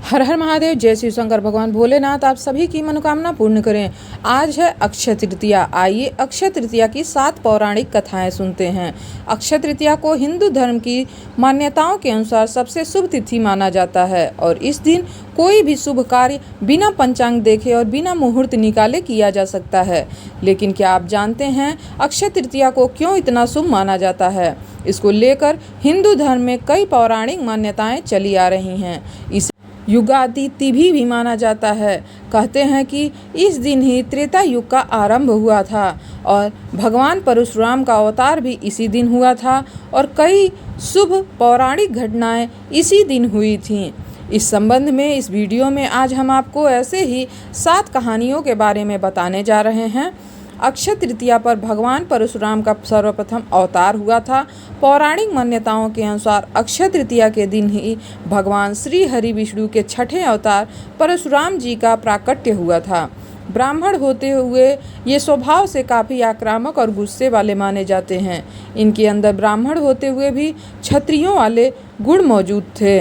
हर हर महादेव। जय शिव शंकर। भगवान भोलेनाथ आप सभी की मनोकामना पूर्ण करें। आज है अक्षय तृतीया। आइए अक्षय तृतीया की 7 पौराणिक कथाएं सुनते हैं। अक्षय तृतीया को हिंदू धर्म की मान्यताओं के अनुसार सबसे शुभ तिथि माना जाता है और इस दिन कोई भी शुभ कार्य बिना पंचांग देखे और बिना मुहूर्त निकाले किया जा सकता है। लेकिन क्या आप जानते हैं अक्षय तृतीया को क्यों इतना शुभ माना जाता है? इसको लेकर हिंदू धर्म में कई पौराणिक मान्यताएं चली आ रही हैं। इस युगादि तिथि भी माना जाता है। कहते हैं कि इस दिन ही त्रेता युग का आरंभ हुआ था और भगवान परशुराम का अवतार भी इसी दिन हुआ था और कई शुभ पौराणिक घटनाएं इसी दिन हुई थीं। इस संबंध में इस वीडियो में आज हम आपको ऐसे ही 7 कहानियों के बारे में बताने जा रहे हैं। अक्षय तृतीया पर भगवान परशुराम का सर्वप्रथम अवतार हुआ था। पौराणिक मान्यताओं के अनुसार अक्षय तृतीया के दिन ही भगवान श्री हरि विष्णु के छठे अवतार परशुराम जी का प्राकट्य हुआ था। ब्राह्मण होते हुए ये स्वभाव से काफ़ी आक्रामक और गुस्से वाले माने जाते हैं। इनके अंदर ब्राह्मण होते हुए भी क्षत्रियों वाले गुण मौजूद थे।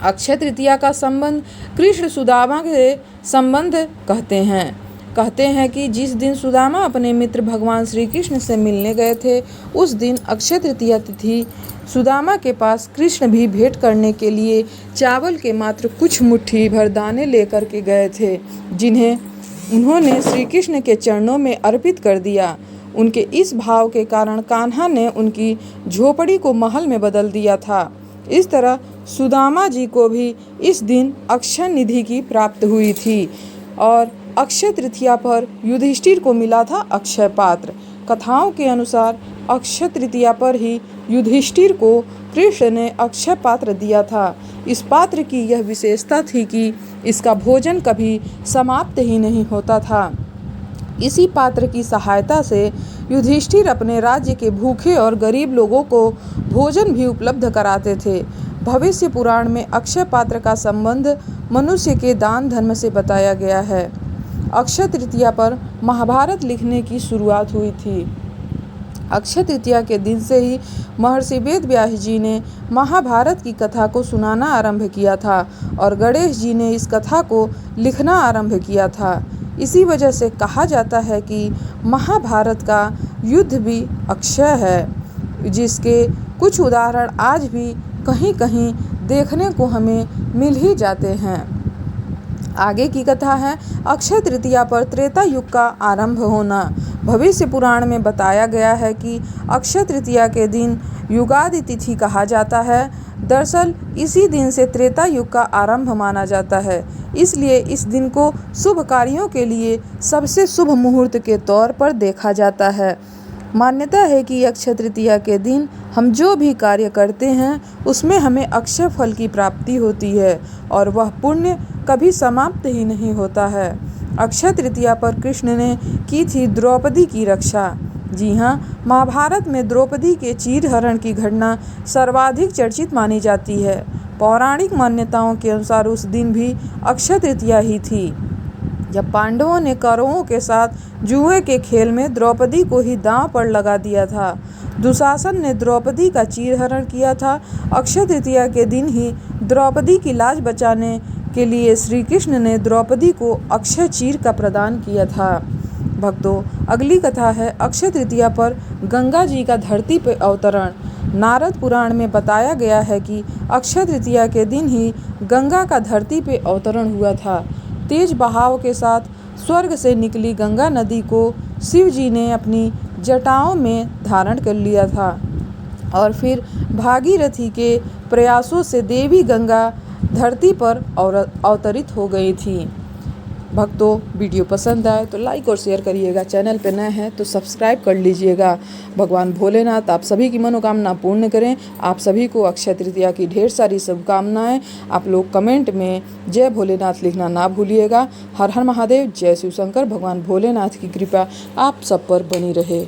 अक्षय तृतीया का संबंध कृष्ण सुदामा के संबंध कहते हैं कि जिस दिन सुदामा अपने मित्र भगवान श्री कृष्ण से मिलने गए थे उस दिन अक्षय तृतीया तिथि सुदामा के पास कृष्ण भी भेंट करने के लिए चावल के मात्र कुछ मुट्ठी भर दाने लेकर के गए थे, जिन्हें उन्होंने श्री कृष्ण के चरणों में अर्पित कर दिया। उनके इस भाव के कारण कान्हा ने उनकी झोपड़ी को महल में बदल दिया था। इस तरह सुदामा जी को भी इस दिन अक्षय निधि की प्राप्त हुई थी और अक्षय तृतीया पर युधिष्ठिर को मिला था अक्षय पात्र। कथाओं के अनुसार अक्षय तृतीया पर ही युधिष्ठिर को कृष्ण ने अक्षय पात्र दिया था। इस पात्र की यह विशेषता थी कि इसका भोजन कभी समाप्त ही नहीं होता था। इसी पात्र की सहायता से युधिष्ठिर अपने राज्य के भूखे और गरीब लोगों को भोजन भी उपलब्ध कराते थे। भविष्य पुराण में अक्षय पात्र का संबंध मनुष्य के दान धर्म से बताया गया है। अक्षय तृतीया पर महाभारत लिखने की शुरुआत हुई थी। अक्षय तृतीया के दिन से ही महर्षि वेद व्यास जी ने महाभारत की कथा को सुनाना आरंभ किया था और गणेश जी ने इस कथा को लिखना आरंभ किया था। इसी वजह से कहा जाता है कि महाभारत का युद्ध भी अक्षय है, जिसके कुछ उदाहरण आज भी कहीं कहीं देखने को हमें मिल ही जाते हैं। आगे की कथा है अक्षय तृतीया पर त्रेता युग का आरंभ होना। भविष्य पुराण में बताया गया है कि अक्षय तृतीया के दिन युगादि तिथि कहा जाता है। दरअसल इसी दिन से त्रेता युग का आरंभ माना जाता है, इसलिए इस दिन को शुभ कार्यों के लिए सबसे शुभ मुहूर्त के तौर पर देखा जाता है। मान्यता है कि अक्षय तृतीया के दिन हम जो भी कार्य करते हैं उसमें हमें अक्षय फल की प्राप्ति होती है और वह पुण्य कभी समाप्त ही नहीं होता है। अक्षय तृतीया पर कृष्ण ने की थी द्रौपदी की रक्षा। जी हाँ, महाभारत में द्रौपदी के चीरहरण की घटना सर्वाधिक चर्चित मानी जाती है। पौराणिक मान्यताओं के अनुसार उस दिन भी अक्षय तृतीया ही थी जब पांडवों ने कौरवों के साथ जुए के खेल में द्रौपदी को ही दांव पर लगा दिया था। दुशासन ने द्रौपदी का चीरहरण किया था। अक्षय तृतीया के दिन ही द्रौपदी की लाज बचाने के लिए श्री कृष्ण ने द्रौपदी को अक्षय चीर का प्रदान किया था। भक्तों, अगली कथा है अक्षय तृतीया पर गंगा जी का धरती पर अवतरण। नारद पुराण में बताया गया है कि अक्षय तृतीया के दिन ही गंगा का धरती पर अवतरण हुआ था। तेज बहाव के साथ स्वर्ग से निकली गंगा नदी को शिव जी ने अपनी जटाओं में धारण कर लिया था और फिर भागीरथी के प्रयासों से देवी गंगा धरती पर अवतरित हो गई थी। भक्तों, वीडियो पसंद आए तो लाइक और शेयर करिएगा। चैनल पर नए हैं तो सब्सक्राइब कर लीजिएगा। भगवान भोलेनाथ आप सभी की मनोकामना पूर्ण करें। आप सभी को अक्षय तृतीया की ढेर सारी शुभकामनाएं। आप लोग कमेंट में जय भोलेनाथ लिखना ना भूलिएगा। हर हर महादेव। जय शिव शंकर। भगवान भोलेनाथ की कृपा आप सब पर बनी रहे।